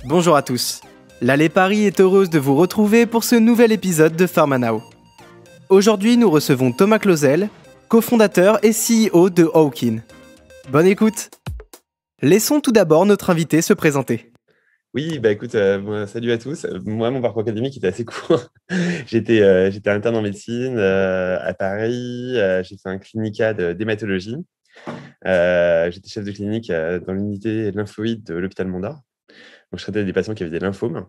Bonjour à tous. L'Allée Paris est heureuse de vous retrouver pour ce nouvel épisode de Pharma Now. Aujourd'hui, nous recevons Thomas Clausel, cofondateur et CEO de Owkin. Bonne écoute. Laissons tout d'abord notre invité se présenter. Oui, écoute, salut à tous. Moi, mon parcours académique était assez court. J'étais interne en médecine à Paris. J'ai fait un clinicat d'hématologie. J'étais chef de clinique dans l'unité lymphoïde de l'hôpital Mondor. Donc, je traitais des patients qui avaient des lymphomes.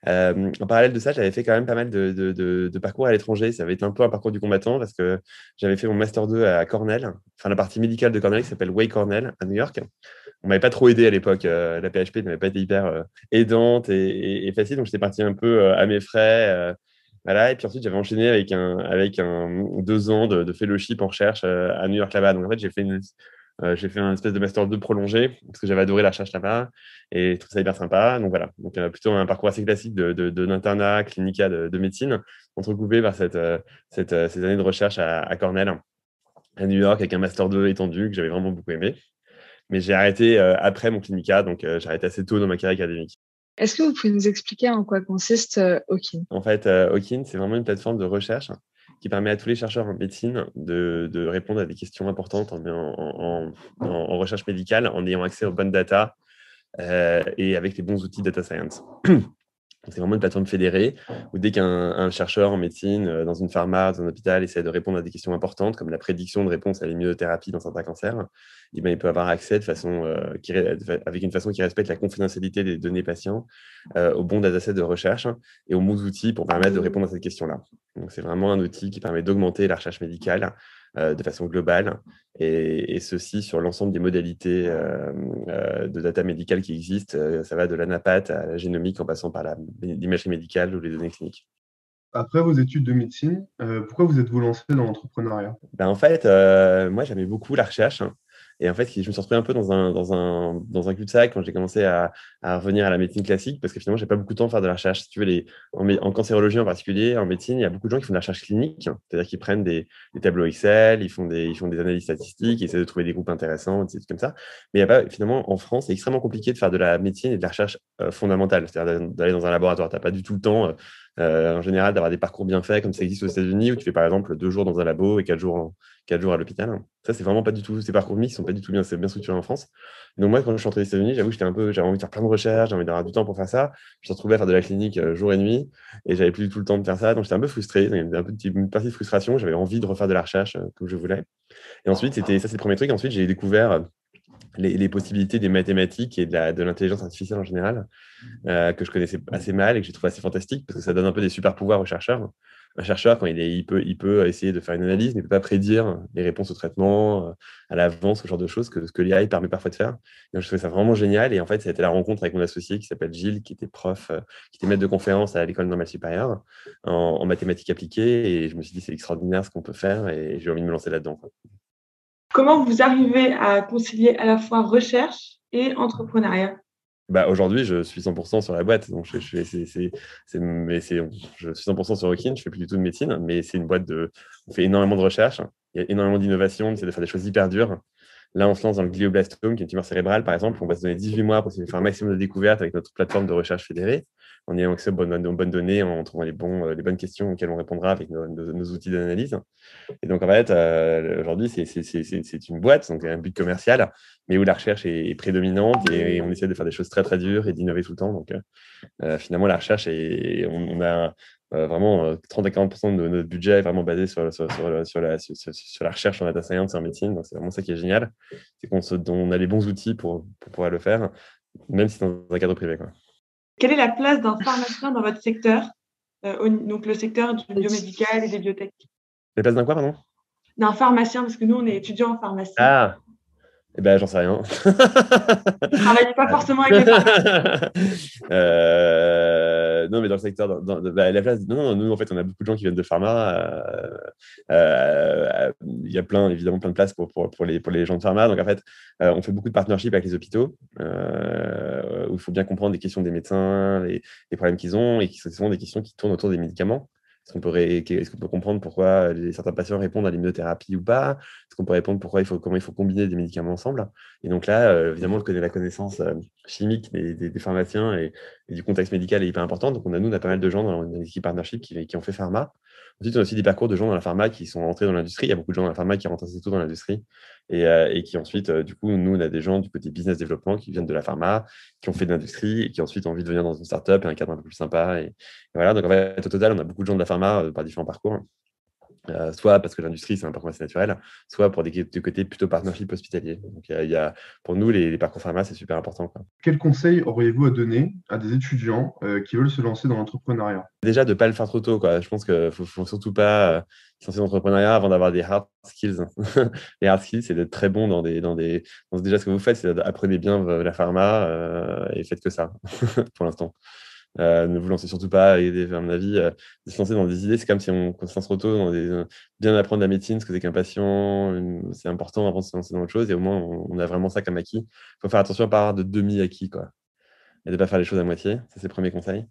En parallèle de ça, j'avais fait quand même pas mal de parcours à l'étranger. Ça avait été un peu un parcours du combattant parce que j'avais fait mon Master 2 à Cornell, enfin la partie médicale de Cornell qui s'appelle Weill Cornell à New York. On m'avait pas trop aidé à l'époque. La PHP n'avait pas été hyper aidante et facile, donc j'étais parti un peu à mes frais. Voilà. Et puis ensuite, j'avais enchaîné avec un 2 ans de fellowship en recherche à New York là-bas. Donc en fait, j'ai fait un espèce de Master 2 prolongé parce que j'avais adoré la recherche là-bas et je trouve ça hyper sympa. Donc voilà, donc plutôt un parcours assez classique d'internat, clinica de médecine, entrecoupé par ces années de recherche à Cornell, à New York, avec un Master 2 étendu que j'avais vraiment beaucoup aimé. Mais j'ai arrêté après mon clinica, donc j'ai arrêté assez tôt dans ma carrière académique. Est-ce que vous pouvez nous expliquer en quoi consiste Owkin? En fait, Owkin, c'est vraiment une plateforme de recherche qui permet à tous les chercheurs en médecine de répondre à des questions importantes en recherche médicale en ayant accès aux bonnes data et avec les bons outils data science. C'est vraiment une plateforme fédérée où dès qu'un chercheur en médecine, dans une pharma, dans un hôpital, essaie de répondre à des questions importantes, comme la prédiction de réponse à l'immunothérapie dans certains cancers, il peut avoir accès avec une façon qui respecte la confidentialité des données patients aux bons datasets de recherche et aux bons outils pour permettre de répondre à cette question-là. Donc, c'est vraiment un outil qui permet d'augmenter la recherche médicale de façon globale et ceci sur l'ensemble des modalités de data médicale qui existent. Ça va de l'anapath à la génomique en passant par l'imagerie médicale ou les données cliniques. Après vos études de médecine, pourquoi vous êtes-vous lancé dans l'entrepreneuriat? En fait, moi, j'aimais beaucoup la recherche. Et en fait, je me suis retrouvé un peu dans un cul-de-sac quand j'ai commencé à revenir à la médecine classique, parce que finalement, j'ai pas beaucoup de temps à faire de la recherche. Si tu veux, en cancérologie en particulier, en médecine, il y a beaucoup de gens qui font de la recherche clinique, c'est-à-dire qu'ils prennent des tableaux Excel, ils font des analyses statistiques, ils essaient de trouver des groupes intéressants, des trucs comme ça. Mais il y a pas, finalement, en France, c'est extrêmement compliqué de faire de la médecine et de la recherche fondamentale, c'est-à-dire d'aller dans un laboratoire. Tu n'as pas du tout le temps, en général, d'avoir des parcours bien faits, comme ça existe aux États-Unis, où tu fais par exemple 2 jours dans un labo et 4 jours à l'hôpital. Ça, c'est vraiment pas du tout, ces parcours MIS sont pas du tout bien structurés en France. Donc, moi, quand je suis entré aux États-Unis, j'avoue, j'avais envie de faire plein de recherches, j'avais envie d'avoir du temps pour faire ça. Je me suis retrouvé à faire de la clinique jour et nuit et j'avais plus du tout le temps de faire ça. Donc, j'étais un peu frustré. Donc, il y avait une partie de frustration. J'avais envie de refaire de la recherche comme je voulais. Et ensuite, ça, c'est le premier truc. Ensuite, j'ai découvert les possibilités des mathématiques et de l'intelligence artificielle en général, que je connaissais assez mal et que j'ai trouvé assez fantastique parce que ça donne un peu des super pouvoirs aux chercheurs. Un chercheur, quand il peut essayer de faire une analyse, mais il ne peut pas prédire les réponses au traitement à l'avance, ce genre de choses que l'IA permet parfois de faire. Donc, je trouvais ça vraiment génial. Et en fait, ça a été la rencontre avec mon associé qui s'appelle Gilles, qui était prof, qui était maître de conférence à l'École normale supérieure en mathématiques appliquées. Et je me suis dit, c'est extraordinaire ce qu'on peut faire et j'ai envie de me lancer là-dedans. Comment vous arrivez à concilier à la fois recherche et entrepreneuriat? Aujourd'hui, je suis 100% sur la boîte. Donc, je suis 100% sur Owkin. Je fais plus du tout de médecine, mais c'est une boîte on fait énormément de recherche. Il y a énormément d'innovation. On essaie de faire des choses hyper dures. Là, on se lance dans le glioblastome, qui est une tumeur cérébrale, par exemple. On va se donner 18 mois pour essayer de faire un maximum de découvertes avec notre plateforme de recherche fédérée, en ayant accès aux bonnes données, en trouvant les bonnes questions auxquelles on répondra avec nos outils d'analyse. Et donc, en fait, aujourd'hui, c'est une boîte, donc un but commercial, mais où la recherche est prédominante et on essaie de faire des choses très, très dures et d'innover tout le temps. Donc, finalement, la recherche, on a vraiment 30 à 40% de notre budget est vraiment basé sur la recherche en data science et en médecine. Donc, c'est vraiment ça qui est génial. C'est qu'on a les bons outils pour pouvoir le faire, même si c'est dans un cadre privé, quoi. Quelle est la place d'un pharmacien dans votre secteur, donc le secteur du biomédical et des biotech? La place d'un quoi, pardon? D'un pharmacien, parce que nous, on est étudiants en pharmacie. Ah, j'en sais rien. Vous ne travaillez pas forcément avec les pharmaciens. Non, mais dans le secteur, la place, non, nous, en fait, on a beaucoup de gens qui viennent de pharma. Il y a évidemment plein de places pour les gens de pharma. Donc, en fait, on fait beaucoup de partnerships avec les hôpitaux, où il faut bien comprendre les questions des médecins, les problèmes qu'ils ont, et qui sont souvent des questions qui tournent autour des médicaments. Est-ce qu'on peut comprendre pourquoi certains patients répondent à l'immunothérapie ou pas? Est-ce qu'on peut répondre comment il faut combiner des médicaments ensemble? Et donc là, évidemment, la connaissance chimique des pharmaciens et du contexte médical est hyper importante. Donc, nous, on a pas mal de gens dans l'équipe partnership qui ont fait pharma. Ensuite, on a aussi des parcours de gens dans la pharma qui sont rentrés dans l'industrie. Il y a beaucoup de gens dans la pharma qui rentrent assez tôt dans l'industrie et qui ensuite, du coup, nous, on a des gens du côté business développement qui viennent de la pharma, qui ont fait de l'industrie et qui ensuite ont envie de venir dans une startup et un cadre un peu plus sympa. Et voilà, donc en fait, au total, on a beaucoup de gens de la pharma par différents parcours. Soit parce que l'industrie, c'est un parcours assez naturel, soit pour des côtés plutôt partnership hospitalier. Donc, pour nous, les parcours pharma, c'est super important, quoi. Quels conseils auriez-vous à donner à des étudiants qui veulent se lancer dans l'entrepreneuriat? Déjà, de ne pas le faire trop tôt, quoi. Je pense qu'il ne faut surtout pas se lancer dans l'entrepreneuriat avant d'avoir des hard skills. Les hard skills, c'est d'être très bon déjà, ce que vous faites, c'est apprenez bien la pharma et faites que ça, pour l'instant. Ne vous lancez surtout pas, à mon avis, de se lancer dans des idées, c'est comme si on se lance trop tôt bien apprendre la médecine, ce que c'est qu'un patient, c'est important avant de se lancer dans autre chose, et au moins on a vraiment ça comme acquis. Il faut faire attention à ne pas avoir de demi-acquis, quoi, et de ne pas faire les choses à moitié, ça c'est le premier conseil.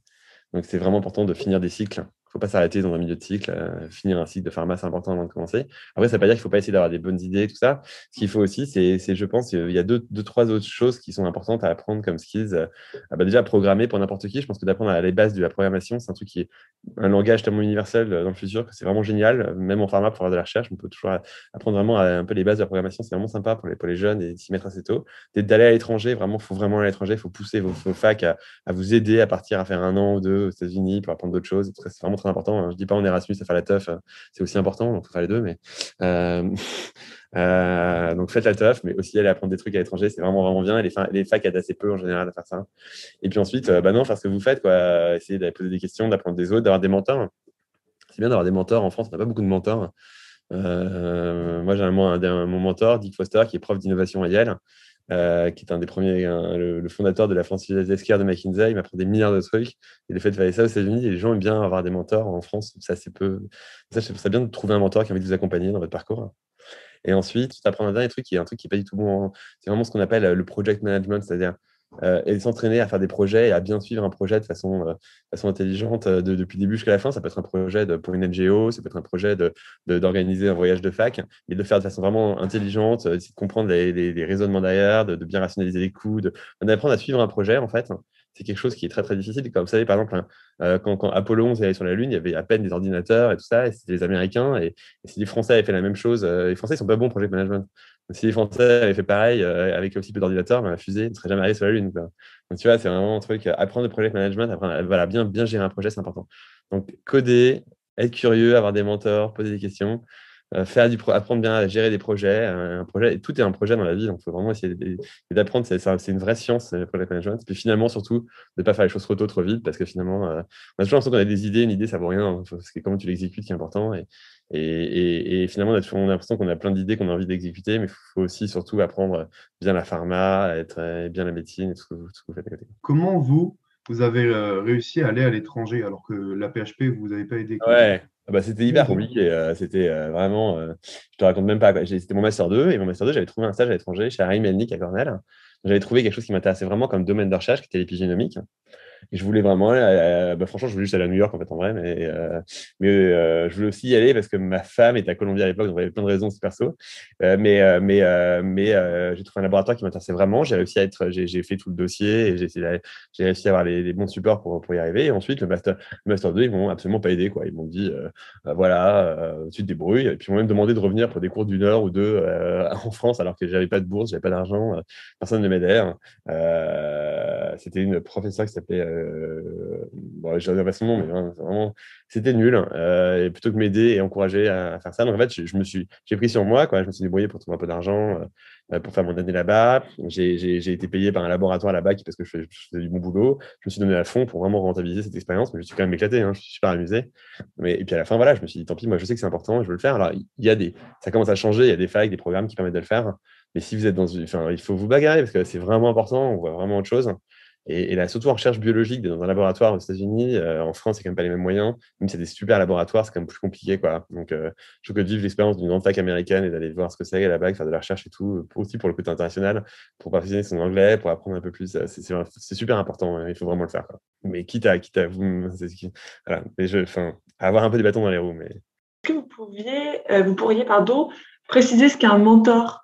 Donc c'est vraiment important de finir des cycles. Il ne faut pas s'arrêter dans un milieu de cycle. Finir un cycle de pharma, c'est important avant de commencer. Après, ça ne veut pas dire qu'il ne faut pas essayer d'avoir des bonnes idées, tout ça. Ce qu'il faut aussi, je pense, il y a trois autres choses qui sont importantes à apprendre comme skills. Déjà, programmer pour n'importe qui. Je pense que d'apprendre les bases de la programmation, c'est un truc qui est un langage tellement universel dans le futur que c'est vraiment génial. Même en pharma, pour avoir de la recherche, on peut toujours apprendre vraiment un peu les bases de la programmation. C'est vraiment sympa pour les jeunes et s'y mettre assez tôt. D'aller à l'étranger, vraiment, il faut vraiment aller à l'étranger. Il faut pousser vos facs à vous aider à partir à faire 1 an ou 2 aux États-Unis pour apprendre d'autres choses. C'est vraiment très important. Je ne dis pas en Erasmus à faire la teuf, c'est aussi important, donc il faut faire les deux. Mais donc faites la teuf, mais aussi aller apprendre des trucs à l'étranger, c'est vraiment, vraiment bien. Et les facs aident assez peu en général à faire ça. Et puis ensuite, non, faire ce que vous faites, quoi. Essayer d'aller poser des questions, d'apprendre des autres, d'avoir des mentors. C'est bien d'avoir des mentors. En France, on n'a pas beaucoup de mentors. Moi, j'ai mon mentor, Dick Foster, qui est prof d'innovation à Yale. Qui est un des premiers, le fondateur de la Francis Healthcare de McKinsey. Il m'apprend des milliards de trucs. Et le fait de faire ça aux États-Unis, les gens aiment bien avoir des mentors. En France, c'est assez peu. Ça, je trouve ça bien de trouver un mentor qui a envie de vous accompagner dans votre parcours. Et ensuite, apprendre un dernier truc qui est un truc qui n'est pas du tout bon. C'est vraiment ce qu'on appelle le project management, c'est-à-dire et s'entraîner à faire des projets et à bien suivre un projet de façon intelligente depuis le début jusqu'à la fin. Ça peut être un projet pour une NGO, ça peut être un projet d'organiser un voyage de fac, mais de le faire de façon vraiment intelligente, d'essayer de comprendre les raisonnements derrière, de bien rationaliser les coûts, d'apprendre à suivre un projet, en fait. C'est quelque chose qui est très, très difficile. Comme vous savez, par exemple, quand Apollo 11 est allé sur la Lune, il y avait à peine des ordinateurs et tout ça, et c'était les Américains. Et si les Français avaient fait la même chose, les Français, ils sont pas bons en project management. Donc, si les Français avaient fait pareil avec aussi peu d'ordinateurs, la fusée ne serait jamais allée sur la Lune, quoi. Donc, tu vois, c'est vraiment un truc, apprendre le project management, voilà, bien gérer un projet, c'est important. Donc, coder, être curieux, avoir des mentors, poser des questions, apprendre bien à gérer des projets. Un projet, tout est un projet dans la vie, donc il faut vraiment essayer d'apprendre. C'est une vraie science, le project management. Et puis finalement, surtout, de ne pas faire les choses trop tôt, trop vite, parce que finalement, on a toujours l'impression qu'on a des idées. Une idée, ça vaut rien. Hein. C'est comment tu l'exécutes qui est important. Et finalement, on a l'impression qu'on a plein d'idées qu'on a envie d'exécuter, mais il faut aussi surtout apprendre bien la pharma, bien la médecine et tout ce que vous faites à côté. Comment vous avez réussi à aller à l'étranger alors que la PHP vous avez pas aidé, quoi? Ouais, c'était hyper compliqué. C'était vraiment, je te raconte même pas, quoi. C'était mon master 2 et mon master 2, j'avais trouvé un stage à l'étranger chez Harry Melnick à Cornell. J'avais trouvé quelque chose qui m'intéressait vraiment comme domaine de recherche, qui était l'épigénomique. Et je voulais vraiment aller franchement, je voulais juste aller à New York en fait en vrai, mais je voulais aussi y aller parce que ma femme était à Columbia à l'époque, donc il y avait plein de raisons aussi perso. J'ai trouvé un laboratoire qui m'intéressait vraiment. J'ai fait tout le dossier et j'ai réussi à avoir les bons supports pour y arriver. Et ensuite, le master 2, ils m'ont absolument pas aidé, quoi. Ils m'ont dit, voilà, tu te débrouilles. Et puis ils m'ont même demandé de revenir pour des cours d'1 heure ou 2 en France, alors que j'avais pas de bourse, j'avais pas d'argent, personne ne m'aidait. C'était une professeure qui s'appelait je ne sais pas son nom, mais vraiment, c'était nul. Et plutôt que m'aider et encourager à faire ça, donc en fait, j'ai pris sur moi, quoi. Je me suis débrouillé pour trouver un peu d'argent pour faire mon année là-bas. J'ai été payé par un laboratoire là-bas parce que je faisais du bon boulot. Je me suis donné à fond pour vraiment rentabiliser cette expérience, mais je suis quand même éclaté, hein, je suis super amusé. Et puis à la fin, voilà, je me suis dit, tant pis, moi je sais que c'est important, je veux le faire. Alors, ça commence à changer, il y a des facs, des programmes qui permettent de le faire. Mais si vous êtes il faut vous bagarrer parce que c'est vraiment important, on voit vraiment autre chose. Et là, surtout en recherche biologique, dans un laboratoire aux États-Unis, en France, c'est quand même pas les mêmes moyens. Même si c'est des super laboratoires, c'est quand même plus compliqué, quoi. Donc, je trouve que de vivre l'expérience d'une grande fac américaine et d'aller voir ce que c'est là-bas, faire de la recherche et tout, aussi pour le côté international, pour perfectionner son anglais, pour apprendre un peu plus, c'est super important. Il faut vraiment le faire, quoi. Mais quitte à vous, voilà. Mais avoir un peu des bâtons dans les roues. Mais... Est-ce que vous pourriez, préciser ce qu'est un mentor?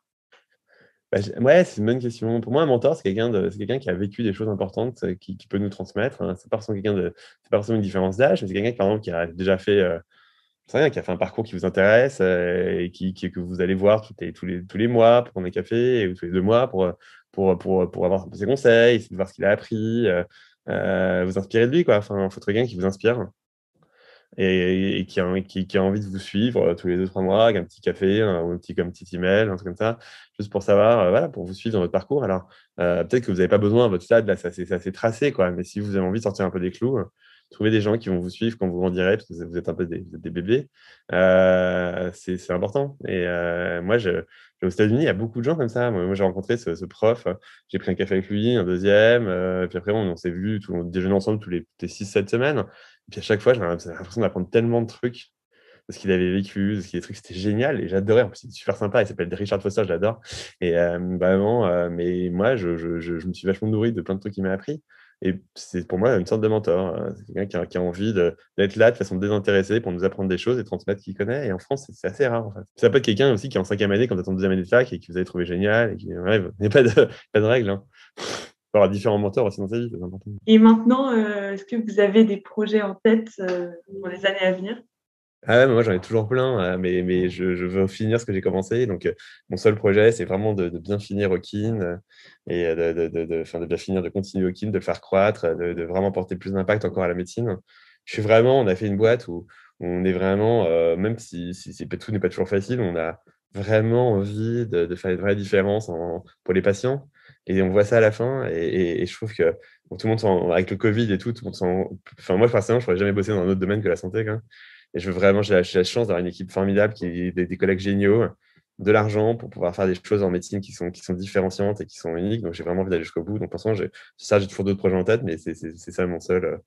Ouais, c'est une bonne question. Pour moi, un mentor, c'est quelqu'un qui a vécu des choses importantes, qui peut nous transmettre, hein. C'est pas forcément une différence d'âge, mais c'est quelqu'un, par exemple, qui a déjà fait, je sais rien, qui a fait un parcours qui vous intéresse et que vous allez voir tous les mois pour prendre un café ou tous les 2 mois pour avoir ses conseils, essayer de voir ce qu'il a appris, vous inspirer de lui, quoi. Enfin, il faut trouver quelqu'un qui vous inspire et qui a envie de vous suivre tous les 2-3 mois avec un petit café ou un petit email, un truc comme ça, juste pour savoir, voilà, pour vous suivre dans votre parcours. Alors, peut-être que vous n'avez pas besoin à votre stade, là, c'est assez tracé, quoi. Mais si vous avez envie de sortir un peu des clous, trouver des gens qui vont vous suivre quand vous grandirez, parce que vous êtes un peu des bébés, c'est important. Et aux États-Unis, il y a beaucoup de gens comme ça. Moi j'ai rencontré ce prof, j'ai pris un café avec lui, un deuxième, puis après, on s'est vu, on déjeunait ensemble tous les 6-7 semaines. Et puis à chaque fois, j'avais l'impression d'apprendre tellement de trucs de ce qu'il avait vécu, de ce qu'il a des trucs, c'était génial et j'adorais. En plus, il est super sympa, il s'appelle Richard Foster, je l'adore. Et vraiment, mais moi, je me suis vachement nourri de plein de trucs qu'il m'a appris. Et c'est pour moi une sorte de mentor. C'est quelqu'un qui a envie d'être là de façon désintéressée pour nous apprendre des choses et transmettre ce qu'il connaît. Et en France, c'est assez rare, en fait. Ça peut être quelqu'un aussi qui est en 5e année, quand tu es en 2e année de fac et que vous avez trouvé génial et qui rêve. Il n'y a pas de règle, hein. Il faut avoir différents mentors aussi dans sa vie, c'est important. Et maintenant, est-ce que vous avez des projets en tête pour les années à venir? Ah ouais, mais moi j'en ai toujours plein, mais je veux finir ce que j'ai commencé. Donc, mon seul projet, c'est vraiment de bien finir Hawkin et de bien finir, de continuer Hawkin, de le faire croître, de vraiment porter plus d'impact encore à la médecine. On a fait une boîte où on est vraiment, même si tout n'est pas toujours facile, on a vraiment envie de faire une vraie différence pour les patients. Et on voit ça à la fin. Et je trouve que bon, tout le monde, avec le Covid et tout le monde enfin, moi, personnellement, je ne pourrais jamais bosser dans un autre domaine que la santé, quoi. Et j'ai la chance d'avoir une équipe formidable, des collègues géniaux, de l'argent pour pouvoir faire des choses en médecine qui sont différenciantes et qui sont uniques. Donc, j'ai vraiment envie d'aller jusqu'au bout. Donc, pour l'instant, j'ai toujours d'autres projets en tête, mais c'est ça mon seul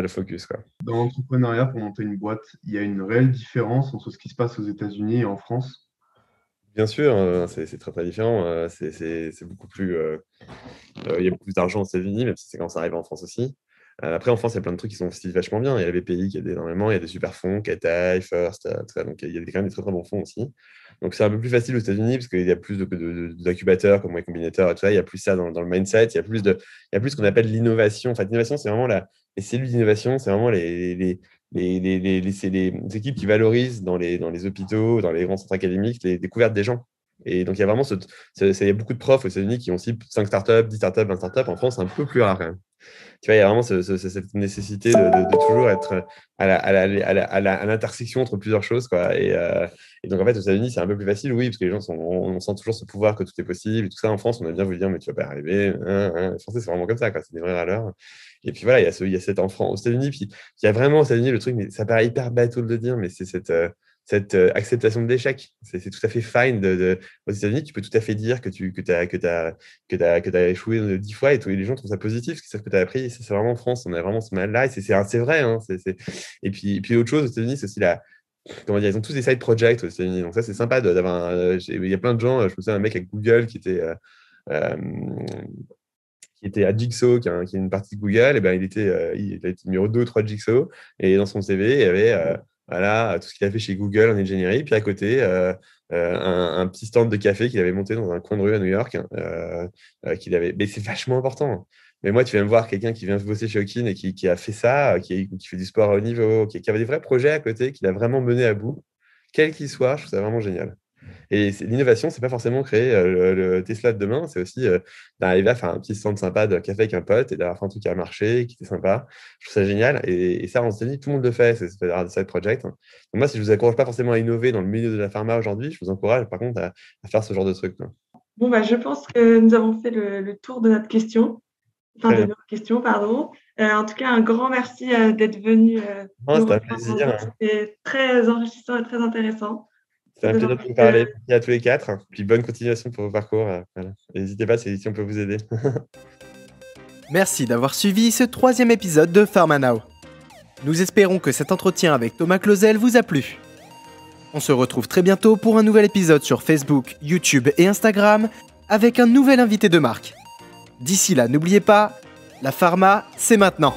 focus, quoi. Dans l'entrepreneuriat, pour monter une boîte, il y a une réelle différence entre ce qui se passe aux États-Unis et en France? Bien sûr, c'est très très différent. C'est beaucoup plus. Il y a beaucoup plus d'argent aux États-Unis, même si c'est quand ça arrive en France aussi. Après, en France, il y a plein de trucs qui sont aussi vachement bien. Il y a la BPI qui aide énormément, il y a des super fonds, Cathay, First, tout ça. Donc, il y a quand même des très très bons fonds aussi. Donc, c'est un peu plus facile aux États-Unis parce qu'il y a plus d'incubateurs comme Y Combinator et tout ça. Il y a plus ça dans le mindset. Il y a plus ce qu'on appelle l'innovation. En fait, l'innovation, c'est vraiment les cellules d'innovation, c'est vraiment c'est les équipes qui valorisent dans les hôpitaux, dans les grands centres académiques, les découvertes des gens. Et donc, il y a vraiment il y a beaucoup de profs aux États-Unis qui ont aussi 5 startups, 10 startups, 20 startups. En France, c'est un peu plus rare quand même. Tu vois, il y a vraiment cette nécessité de toujours être à l'intersection entre plusieurs choses, quoi. Et donc, en fait, aux États-Unis, c'est un peu plus facile, oui, parce que les gens on sent toujours ce pouvoir que tout est possible et tout ça. En France, on a bien voulu dire, mais tu vas pas y arriver. Les Français, c'est vraiment comme ça, quoi. C'est des vrais râleurs. Et puis voilà, il y a cet enfant aux États-Unis. Puis il y a vraiment aux États-Unis le truc, mais ça paraît hyper bateau de le dire, mais c'est cette acceptation de l'échec. C'est tout à fait fine. Aux États-Unis, tu peux tout à fait dire que tu as échoué 10 fois et les gens trouvent ça positif, parce qu'ils savent que tu as appris. C'est vraiment en France, on a vraiment ce mal-là. Et c'est vrai. Hein, Et puis autre chose, aux États-Unis, c'est aussi comment dire, ils ont tous des side projects aux États-Unis. Donc ça, c'est sympa d'avoir il y a plein de gens, je me souviens d'un mec avec Google qui était à Jigsaw, qui est une partie de Google, et ben, il a été numéro 2 ou 3 de Jigsaw. Et dans son CV, il y avait voilà, tout ce qu'il a fait chez Google en ingénierie. Puis à côté, un petit stand de café qu'il avait monté dans un coin de rue à New York. Mais c'est vachement important. Mais moi, tu viens me voir quelqu'un qui vient bosser chez Hawkin et qui a fait ça, qui fait du sport à haut niveau, qui avait des vrais projets à côté, qu'il a vraiment mené à bout, quel qu'il soit, je trouve ça vraiment génial. Et l'innovation, c'est pas forcément créer le Tesla de demain, c'est aussi d'arriver à faire un petit stand sympa de café avec un pote et d'avoir fait un truc qui a marché, qui était sympa. Je trouve ça génial. Et ça, en États-Unis, tout le monde le fait, c'est des side projects. Donc moi, si je vous encourage pas forcément à innover dans le milieu de la pharma aujourd'hui, je vous encourage par contre à faire ce genre de truc, quoi. Bon, je pense que nous avons fait le tour de notre question. Enfin, de nos questions, pardon. En tout cas, un grand merci d'être venu nous C'était un rejoindre plaisir. aujourd'hui. C'était très enrichissant et très intéressant. C'était un plaisir de vous parler. Merci à tous les 4. Puis bonne continuation pour vos parcours. Voilà. N'hésitez pas si on peut vous aider. Merci d'avoir suivi ce 3e épisode de Pharma Now. Nous espérons que cet entretien avec Thomas Clausel vous a plu. On se retrouve très bientôt pour un nouvel épisode sur Facebook, YouTube et Instagram avec un nouvel invité de marque. D'ici là, n'oubliez pas, la pharma, c'est maintenant.